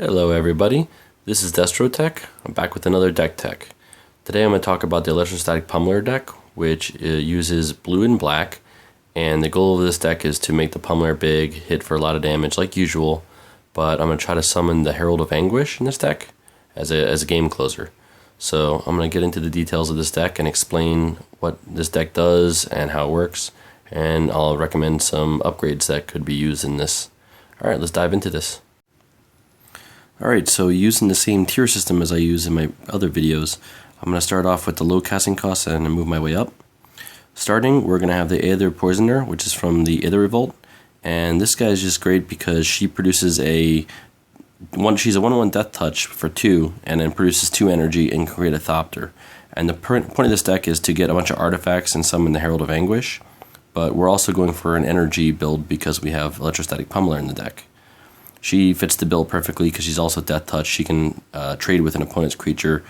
Hello everybody, this is Destro Tek. I'm back with another deck tech. Today I'm going to talk about the Electrostatic Pummeler deck, which uses blue and black, and the goal of this deck is to make the Pummeler big, hit for a lot of damage like usual, but I'm going to try to summon the Herald of Anguish in this deck as a game closer. So I'm going to get into the details of this deck and explain what this deck does and how it works, and I'll recommend some upgrades that could be used in this. Alright, let's dive into this. Alright, so using the same tier system as I use in my other videos, I'm going to start off with the low casting cost and move my way up. Starting, we're going to have the Aether Poisoner, which is from the Aether Revolt, and this guy is just great because she produces she's a 1/1 death touch for 2, and then produces 2 energy and can create a Thopter. And the point of this deck is to get a bunch of artifacts and summon the Herald of Anguish, but we're also going for an energy build because we have Electrostatic Pummeler in the deck. She fits the bill perfectly because she's also death touch. She can trade with an opponent's creature,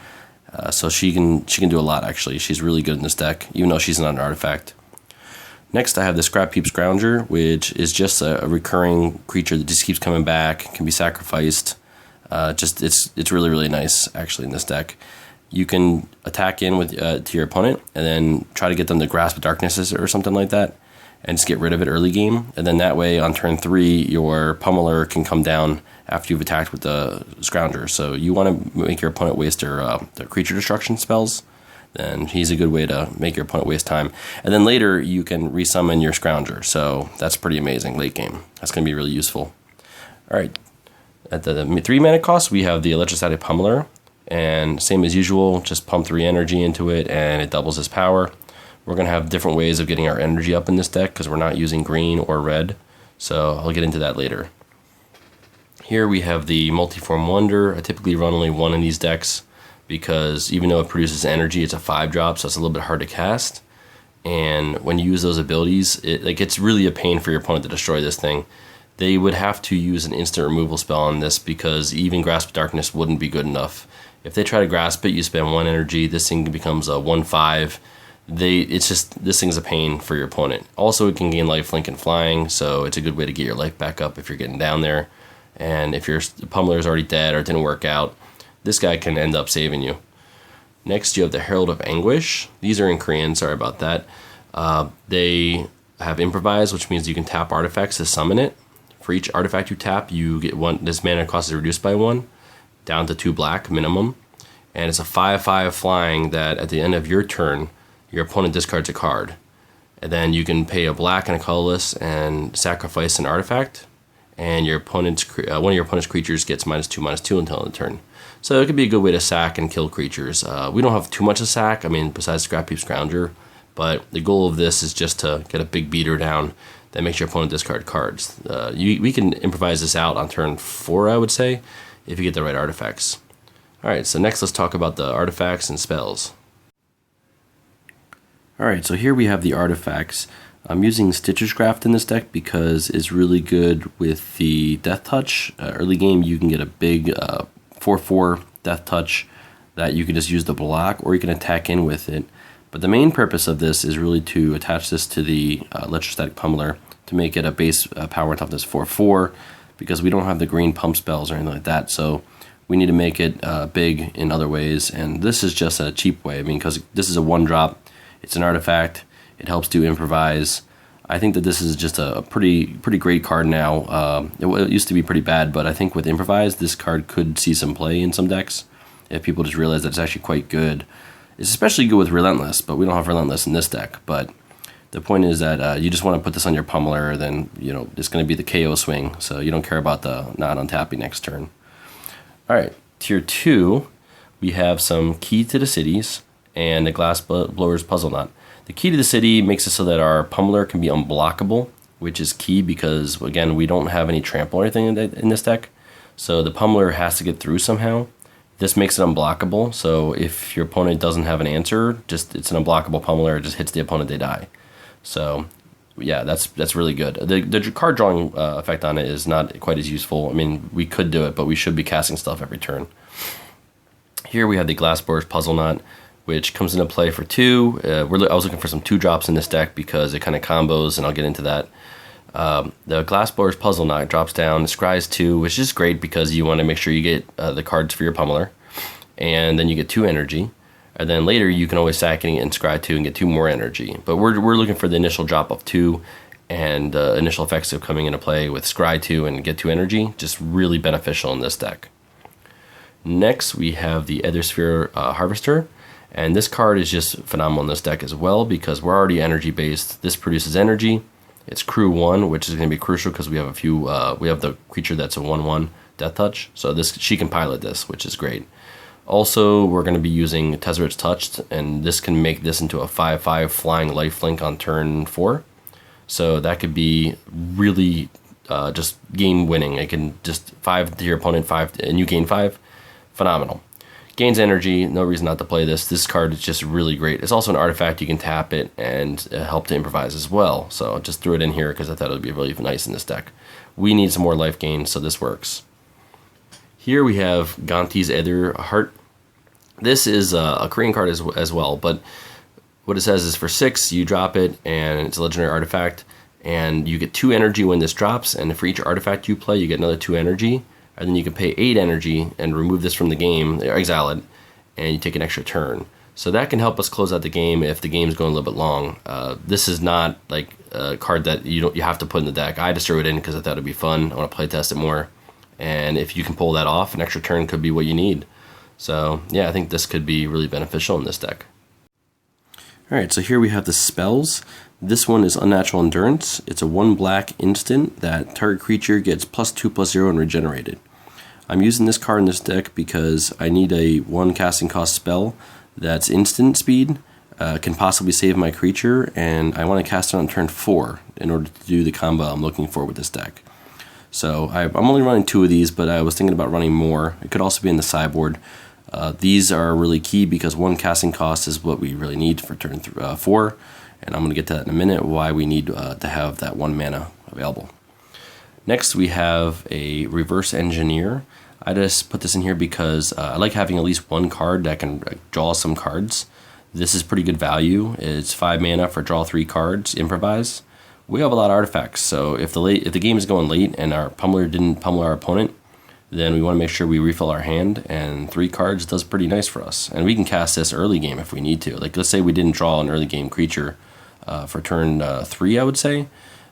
so she can do a lot actually. She's really good in this deck, even though she's not an artifact. Next, I have the Scrapheap Scrounger, which is just a recurring creature that just keeps coming back, can be sacrificed. It's really nice actually in this deck. You can attack in with to your opponent and then try to get them to grasp Darknesses or something like that, and just get rid of it early game, and then that way on turn 3 your Pummeler can come down after you've attacked with the Scrounger. So you want to make your opponent waste their creature destruction spells, then he's a good way to make your opponent waste time. And then later you can resummon your Scrounger, so that's pretty amazing late game. That's going to be really useful. Alright, at the 3 mana cost we have the Electrostatic Pummeler, and same as usual, just pump 3 energy into it and it doubles his power. We're going to have different ways of getting our energy up in this deck because we're not using green or red, so I'll get into that later. Here we have the Multiform Wonder. I typically run only 1 in these decks because even though it produces energy, it's a 5-drop, so it's a little bit hard to cast. And when you use those abilities, it's really a pain for your opponent to destroy this thing. They would have to use an instant removal spell on this because even Grasp of Darkness wouldn't be good enough. If they try to grasp it, you spend 1 energy, this thing becomes a 1/5. This thing's a pain for your opponent. Also, it can gain lifelink and flying, so it's a good way to get your life back up if you're getting down there. And if your Pummeler is already dead or it didn't work out, this guy can end up saving you. Next, you have the Herald of Anguish. These are in Korean, sorry about that. They have Improvise, which means you can tap artifacts to summon it. For each artifact you tap, you get 1. This mana cost is reduced by 1, down to 2 black minimum. And it's a 5/5 flying that at the end of your turn, your opponent discards a card, and then you can pay a black and a colorless and sacrifice an artifact, and your opponent's one of your opponent's creatures gets -2/-2 until end of turn. So it could be a good way to sack and kill creatures. We don't have too much to sack, I mean, besides Scrapheap Scrounger, but the goal of this is just to get a big beater down that makes your opponent discard cards. We can improvise this out on turn 4, I would say, if you get the right artifacts. Alright, so next let's talk about the artifacts and spells. Alright, so here we have the artifacts. I'm using Stitcher's Graft in this deck because it's really good with the Death Touch. Early game you can get a big 4/4 Death Touch that you can just use the block, or you can attack in with it. But the main purpose of this is really to attach this to the Electrostatic Pummeler to make it a base power and toughness 4/4, because we don't have the green pump spells or anything like that, so we need to make it big in other ways, and this is just a cheap way. I mean, because this is a 1-drop, it's an artifact, it helps do Improvise. I think that this is just a pretty great card now. It used to be pretty bad, but I think with Improvise, this card could see some play in some decks if people just realize that it's actually quite good. It's especially good with Relentless, but we don't have Relentless in this deck. But the point is that you just want to put this on your Pummeler, then it's going to be the KO swing, so you don't care about the not untapping next turn. Alright, tier 2, we have some Key to the Cities and the Glassblowe's Puzzleknot. The Key to the City makes it so that our Pummeler can be unblockable, which is key because, again, we don't have any trample or anything in this deck. So the Pummeler has to get through somehow. This makes it unblockable, so if your opponent doesn't have an answer, it's an unblockable Pummeler, it just hits the opponent, they die. So yeah, that's really good. The card drawing effect on it is not quite as useful. I mean, we could do it, but we should be casting stuff every turn. Here we have the Glassblowe's Puzzleknot, which comes into play for 2. I was looking for some 2-drops in this deck because it kind of combos, and I'll get into that. The Glassblowe's Puzzleknot drops down, scries 2, which is great because you want to make sure you get the cards for your pummeler, and then you get 2 energy. And then later you can always sack it and scry 2 and get 2 more energy. But we're looking for the initial drop of 2 and initial effects of coming into play with scry 2 and get 2 energy. Just really beneficial in this deck. Next we have the Aethersphere Harvester. And this card is just phenomenal in this deck as well because we're already energy based. This produces energy. It's crew 1, which is going to be crucial because we have we have the creature that's a 1/1 death touch. So she can pilot this, which is great. Also, we're going to be using Tezzeret's Touched, and this can make this into a 5/5 flying lifelink on turn 4. So that could be really just game winning. It can just 5 to your opponent, 5, and you gain 5. Phenomenal. Gains energy, no reason not to play this. This card is just really great. It's also an artifact, you can tap it and help to improvise as well. So just threw it in here because I thought it would be really nice in this deck. We need some more life gain, so this works. Here we have Gonti's Aether Heart. This is a Korean card as well, but what it says is for 6, you drop it, and it's a legendary artifact, and you get 2 energy when this drops, and for each artifact you play, you get another 2 energy. And then you can pay 8 energy and remove this from the game, or exile it, and you take an extra turn. So that can help us close out the game if the game's going a little bit long. This is not like a card that you have to put in the deck. I just threw it in because I thought it'd be fun. I want to play test it more. And if you can pull that off, an extra turn could be what you need. So yeah, I think this could be really beneficial in this deck. Alright, so here we have the spells. This one is Unnatural Endurance. It's a 1 black instant that target creature gets +2/+0 and regenerated. I'm using this card in this deck because I need a 1 casting cost spell that's instant speed, can possibly save my creature, and I want to cast it on turn 4 in order to do the combo I'm looking for with this deck. So I'm only running 2 of these, but I was thinking about running more. It could also be in the sideboard. These are really key because 1 casting cost is what we really need for turn 4, and I'm going to get to that in a minute, why we need to have that 1 mana available. Next we have a Reverse Engineer. I just put this in here because I like having at least 1 card that can draw some cards. This is pretty good value. It's 5 mana for draw 3 cards, improvise. We have a lot of artifacts, so if the game is going late and our pummeler didn't pummel our opponent, then we want to make sure we refill our hand, and 3 cards does pretty nice for us. And we can cast this early game if we need to. Like, let's say we didn't draw an early game creature for turn 3, I would say.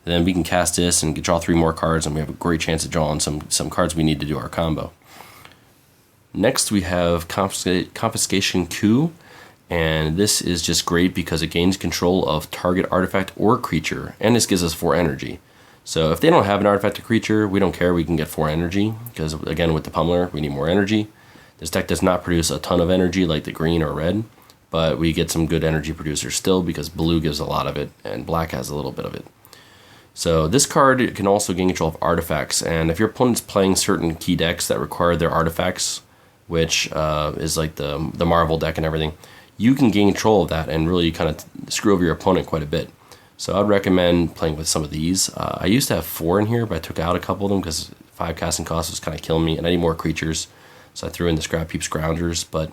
Then we can cast this and draw 3 more cards, and we have a great chance of drawing some cards we need to do our combo. Next we have Confiscation Coup, and this is just great because it gains control of target artifact or creature, and this gives us 4 energy. So if they don't have an artifact or creature, we don't care, we can get 4 energy, because again with the pummeler we need more energy. This deck does not produce a ton of energy like the green or red, but we get some good energy producers still because blue gives a lot of it and black has a little bit of it. So this card can also gain control of artifacts, and if your opponent's playing certain key decks that require their artifacts, which is like the Marvel deck and everything, you can gain control of that and really kind of screw over your opponent quite a bit. So I'd recommend playing with some of these. I used to have 4 in here, but I took out a couple of them because 5 casting costs was kind of killing me, and I need more creatures, so I threw in the Scrapheap Scroungers. But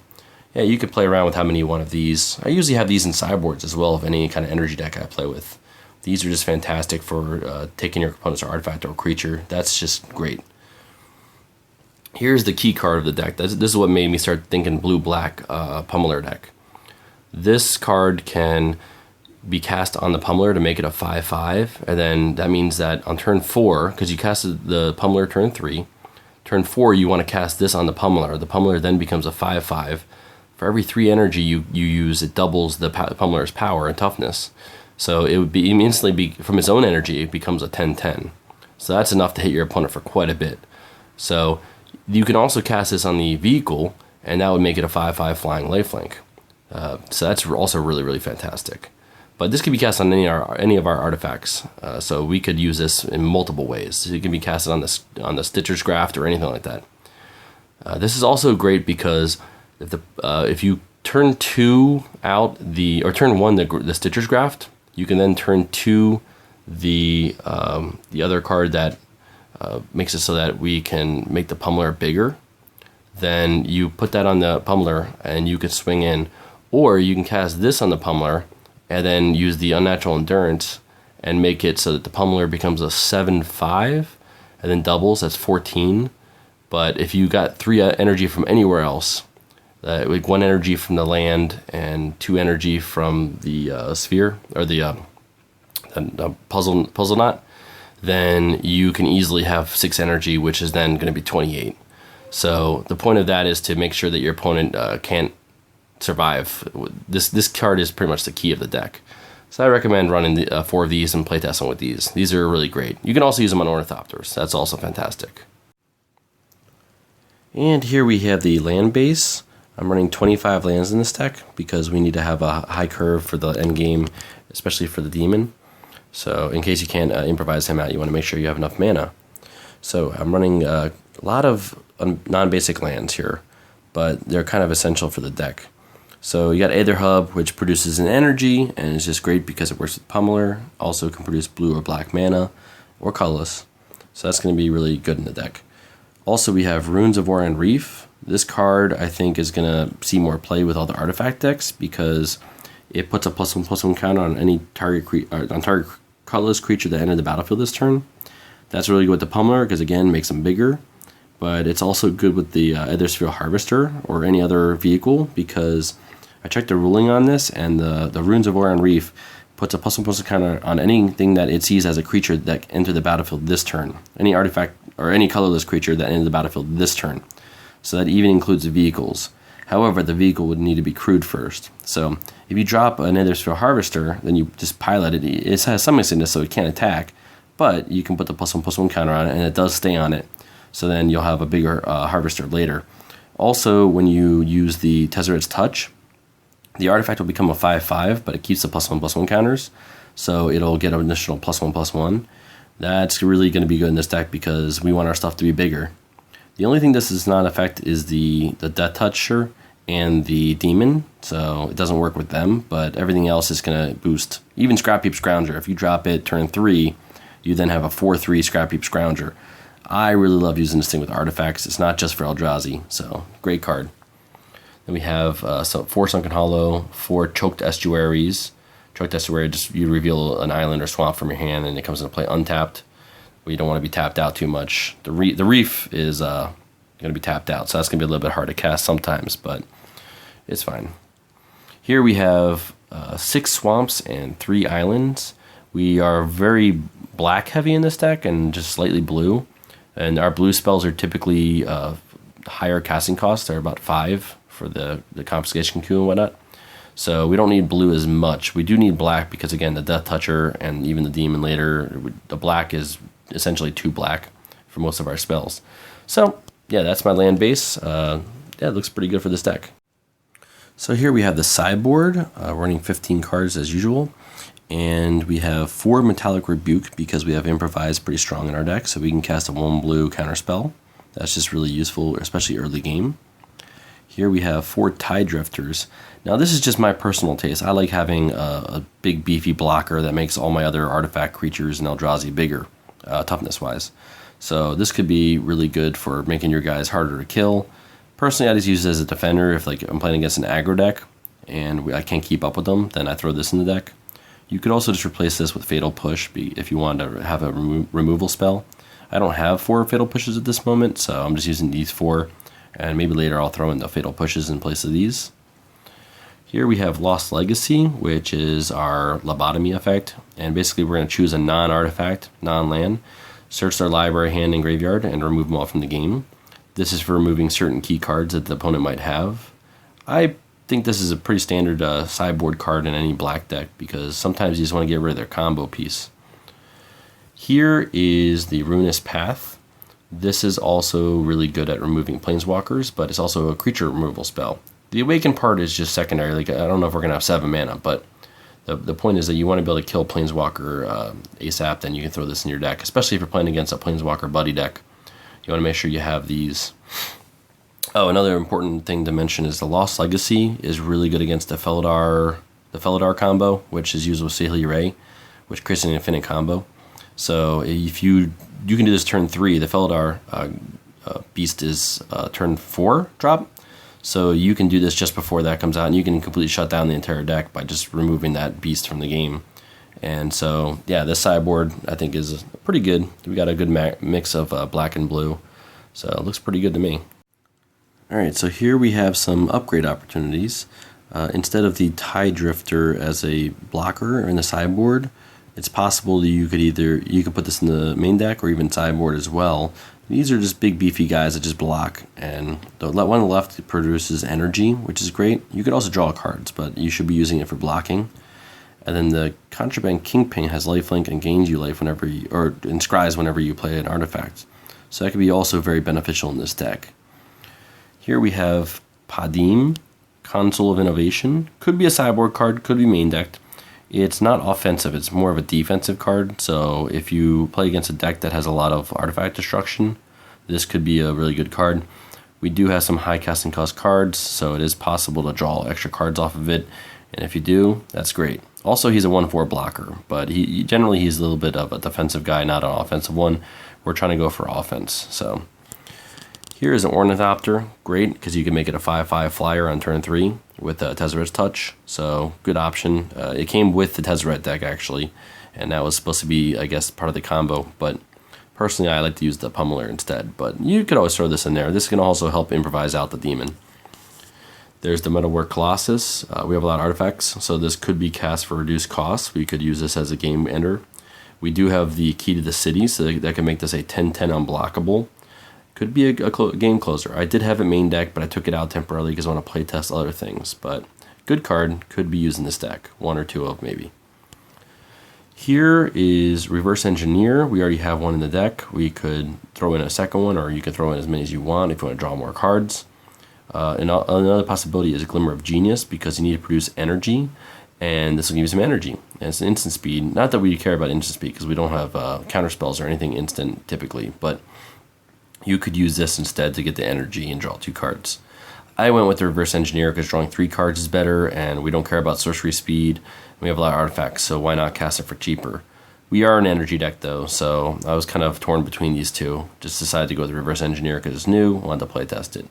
yeah, you could play around with how many you want of these. I usually have these in sideboards as well of any kind of energy deck I play with. These are just fantastic for taking your opponent's artifact or creature. That's just great. Here's the key card of the deck. This is what made me start thinking blue-black pummeler deck. This card can be cast on the pummeler to make it a 5/5, and then that means that on turn 4, because you casted the pummeler turn 3, turn 4 you want to cast this on the pummeler. The pummeler then becomes a 5/5. For every 3 energy you use, it doubles the pummeler's power and toughness. So it would be instantly from its own energy, it becomes a 10/10. So that's enough to hit your opponent for quite a bit. So you can also cast this on the vehicle, and that would make it a 5/5 flying lifelink. So that's also really, really fantastic. But this can be cast on any of our artifacts, so we could use this in multiple ways. So it can be casted on the Stitcher's Graft or anything like that. This is also great because if you turn 2 out or turn 1 the Stitcher's Graft, you can then turn 2 the other card that makes it so that we can make the pummeler bigger. Then you put that on the pummeler and you can swing in, or you can cast this on the pummeler and then use the Unnatural Endurance and make it so that the Pummeler becomes a 7/5 and then doubles, that's 14. But if you got 3 energy from anywhere else, like 1 energy from the land and 2 energy from the sphere, or the Puzzleknot, then you can easily have 6 energy, which is then going to be 28. So the point of that is to make sure that your opponent can't survive. This card is pretty much the key of the deck. So I recommend running 4 of these and playtesting with these. These are really great. You can also use them on Ornithopters. That's also fantastic. And here we have the land base. I'm running 25 lands in this deck because we need to have a high curve for the end game, especially for the demon. So in case you can't improvise him out, you want to make sure you have enough mana. So I'm running a lot of non-basic lands here, but they're kind of essential for the deck. So you got Aether Hub, which produces an energy, and is just great because it works with Pummeler. Also can produce blue or black mana, or colorless. So that's going to be really good in the deck. Also we have Ruins of Oran-Reef. This card I think is going to see more play with all the artifact decks because it puts a +1/+1 counter on any target colorless creature that entered the battlefield this turn. That's really good with the Pummeler because again makes them bigger. But it's also good with the Aethersphere Harvester or any other vehicle because I checked the ruling on this, and the Ruins of Oran-Reef puts a +1/+1 counter on anything that it sees as a creature that entered the battlefield this turn. Any artifact or any colorless creature that entered the battlefield this turn. So that even includes the vehicles. However, the vehicle would need to be crewed first. So if you drop an Aethersphere Harvester, then you just pilot it. It has some mixedness, so it can't attack, but you can put the +1/+1 counter on it, and it does stay on it. So then you'll have a bigger Harvester later. Also, when you use the Tezzeret's Touch, the artifact will become a 5/5, but it keeps the +1/+1 counters, so it'll get an additional +1/+1. That's really going to be good in this deck because we want our stuff to be bigger. The only thing this does not affect is the Death Toucher and the Demon, so it doesn't work with them, but everything else is going to boost. Even Scrapheap Scrounger, if you drop it turn 3, you then have a 4/3 Scrapheap Scrounger. I really love using this thing with artifacts. It's not just for Eldrazi, so great card. Then we have 4 Sunken Hollow, 4 Choked Estuaries. Choked Estuary, just you reveal an island or swamp from your hand, and it comes into play untapped. We don't want to be tapped out too much. The reef is going to be tapped out, so that's going to be a little bit hard to cast sometimes, but it's fine. Here we have 6 swamps and 3 islands. We are very black heavy in this deck and just slightly blue. And our blue spells are typically higher casting costs. They're about 5 for the Confiscation Coup and whatnot. So we don't need blue as much. We do need black because, again, the Death Toucher and even the Demon later, the black is essentially 2 black for most of our spells. So, yeah, that's my land base. Yeah, it looks pretty good for this deck. So here we have the sideboard, running 15 cards as usual. And we have 4 Metallic Rebuke because we have Improvise pretty strong in our deck, so we can cast a 1 blue counter spell. That's just really useful, especially early game. Here we have 4 Tide Drifters. Now this is just my personal taste. I like having a big beefy blocker that makes all my other artifact creatures in Eldrazi bigger, toughness-wise. So this could be really good for making your guys harder to kill. Personally, I just use it as a defender. If like I'm playing against an aggro deck and I can't keep up with them, then I throw this in the deck. You could also just replace this with Fatal Push if you want to have a removal spell. I don't have 4 Fatal Pushes at this moment, so I'm just using these 4. And maybe later I'll throw in the Fatal Pushes in place of these. Here we have Lost Legacy, which is our lobotomy effect. And basically we're going to choose a non-artifact, non-land, search their library, hand, and graveyard, and remove them all from the game. This is for removing certain key cards that the opponent might have. I think this is a pretty standard sideboard card in any black deck because sometimes you just want to get rid of their combo piece. Here is the Ruinous Path. This is also really good at removing planeswalkers, but it's also a creature removal spell. The Awaken part is just secondary. Like, I don't know if we're going to have 7 mana, but the point is that you want to be able to kill planeswalker ASAP, then you can throw this in your deck, especially if you're playing against a planeswalker buddy deck. You want to make sure you have these. Oh, another important thing to mention is the Lost Legacy is really good against the Felidar combo, which is used with Saheeli Rai, which creates an infinite combo. So if you can do this turn 3, the Felidar beast is turn 4 drop. So you can do this just before that comes out, and you can completely shut down the entire deck by just removing that beast from the game. And so, yeah, this sideboard I think is pretty good. We got a good mix of black and blue, so it looks pretty good to me. Alright, so here we have some upgrade opportunities. Instead of the Tide Drifter as a blocker in the sideboard, it's possible that you could put this in the main deck or even sideboard as well. These are just big beefy guys that just block, and the one on the left produces energy, which is great. You could also draw cards, but you should be using it for blocking. And then the Contraband Kingpin has lifelink and gains you life whenever you, or inscribes whenever you play an artifact. So that could be also very beneficial in this deck. Here we have Padim, Console of Innovation. Could be a sideboard card, could be main decked. It's not offensive, it's more of a defensive card. So if you play against a deck that has a lot of artifact destruction, this could be a really good card. We do have some high casting cost cards, so it is possible to draw extra cards off of it. And if you do, that's great. Also, he's a 1/4 blocker, but generally he's a little bit of a defensive guy, not an offensive one. We're trying to go for offense. So here is an Ornithopter, great because you can make it a 5/5 flyer on turn 3 with Tezzeret's Touch. So good option. It came with the Tezzeret deck actually, and that was supposed to be, I guess, part of the combo. But personally, I like to use the Pummeler instead. But you could always throw this in there. This can also help improvise out the demon. There's the Metalwork Colossus. We have a lot of artifacts, so this could be cast for reduced costs. We could use this as a game ender. We do have the Key to the City, so that can make this a 10/10 unblockable. Could be a game closer. I did have it main deck, but I took it out temporarily because I want to play test other things. But good card, could be used in this deck. One or two of maybe. Here is Reverse Engineer. We already have one in the deck. We could throw in a second one, or you can throw in as many as you want if you want to draw more cards. And another possibility is a Glimmer of Genius, because you need to produce energy, and this will give you some energy. And it's an instant speed. Not that we care about instant speed, because we don't have counter spells or anything instant typically, but you could use this instead to get the energy and draw 2 cards. I went with the Reverse Engineer because drawing 3 cards is better, and we don't care about sorcery speed. We have a lot of artifacts, so why not cast it for cheaper? We are an energy deck though, so I was kind of torn between these two. Just decided to go with the Reverse Engineer because it's new, wanted to play test it.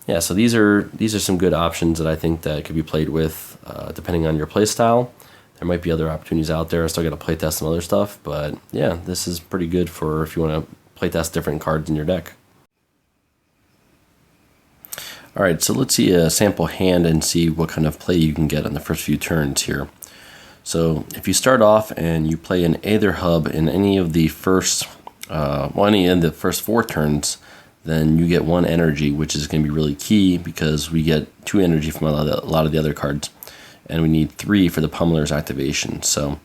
Yeah, so these are some good options that I think that could be played with depending on your play style. There might be other opportunities out there. I still got to play test some other stuff, but yeah, this is pretty good for if you want to play test different cards in your deck. All right, so let's see a sample hand and see what kind of play you can get on the first few turns here. So if you start off and you play an Aether Hub in any of the first 4 turns, then you get 1 energy, which is going to be really key because we get 2 energy from a lot of the other cards, and we need 3 for the Pummeler's activation. So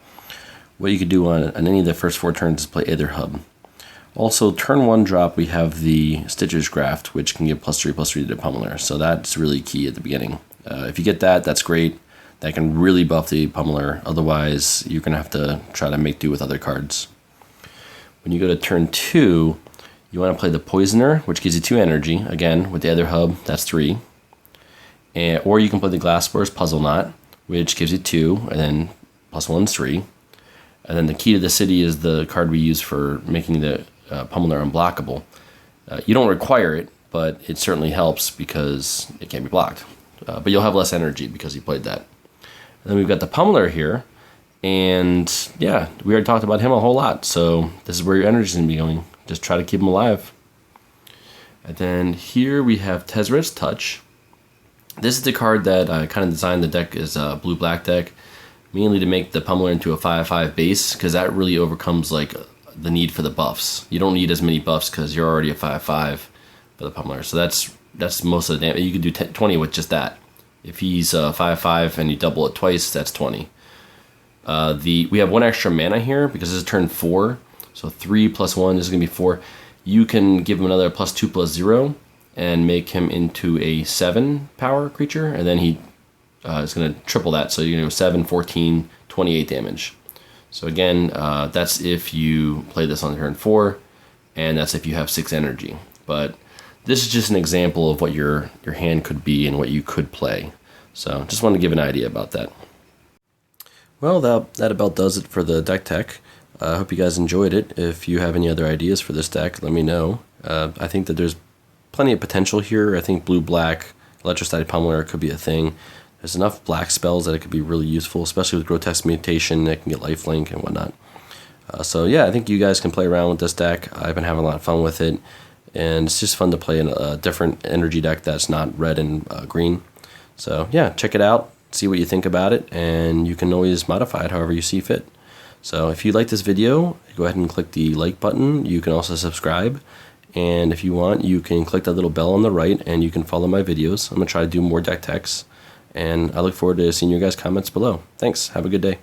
what you could do on any of the first 4 turns is play Aether Hub. Also, turn 1 drop, we have the Stitcher's Graft, which can give +3/+3 to the Pummeler, so that's really key at the beginning. If you get that, that's great. That can really buff the Pummeler, otherwise you're going to have to try to make do with other cards. When you go to turn 2, you want to play the Poisoner, which gives you 2 energy. Again, with the Aether Hub, that's 3. Or you can play the Glassblowe's Puzzleknot, which gives you 2, and then +1 is 3. And then the Key to the City is the card we use for making the Pummeler unblockable. You don't require it, but it certainly helps because it can't be blocked. But you'll have less energy because you played that. And then we've got the Pummeler here, and yeah, we already talked about him a whole lot, so this is where your energy is going to be going. Just try to keep him alive. And then here we have Tezzeret's Touch. This is the card that I kind of designed the deck as a blue-black deck, mainly to make the Pummeler into a 5/5 base, because that really overcomes like the need for the buffs. You don't need as many buffs because you're already a 5/5 for the Pummeler. So that's most of the damage. You can do 20 with just that. If he's 5/5 and you double it twice, that's 20. We have 1 extra mana here because this is turn 4. So 3 + 1 is going to be 4. You can give him another +2/+0 and make him into a 7 power creature, and then he is going to triple that. So you're going to go 7, 14, 28 damage. So again, that's if you play this on turn 4, and that's if you have 6 energy. But this is just an example of what your hand could be and what you could play. So just wanted to give an idea about that. Well, that about does it for the deck tech. I hope you guys enjoyed it. If you have any other ideas for this deck, let me know. I think that there's plenty of potential here. I think blue-black Electrostatic Pummeler could be a thing. There's enough black spells that it could be really useful, especially with Grotesque Mutation. It can get lifelink and whatnot. So yeah, I think you guys can play around with this deck. I've been having a lot of fun with it, and it's just fun to play in a different energy deck that's not red and green. So yeah, check it out, see what you think about it, and you can always modify it however you see fit. So if you like this video, go ahead and click the like button. You can also subscribe, and if you want, you can click that little bell on the right, and you can follow my videos. I'm going to try to do more deck techs, and I look forward to seeing your guys' comments below. Thanks, have a good day.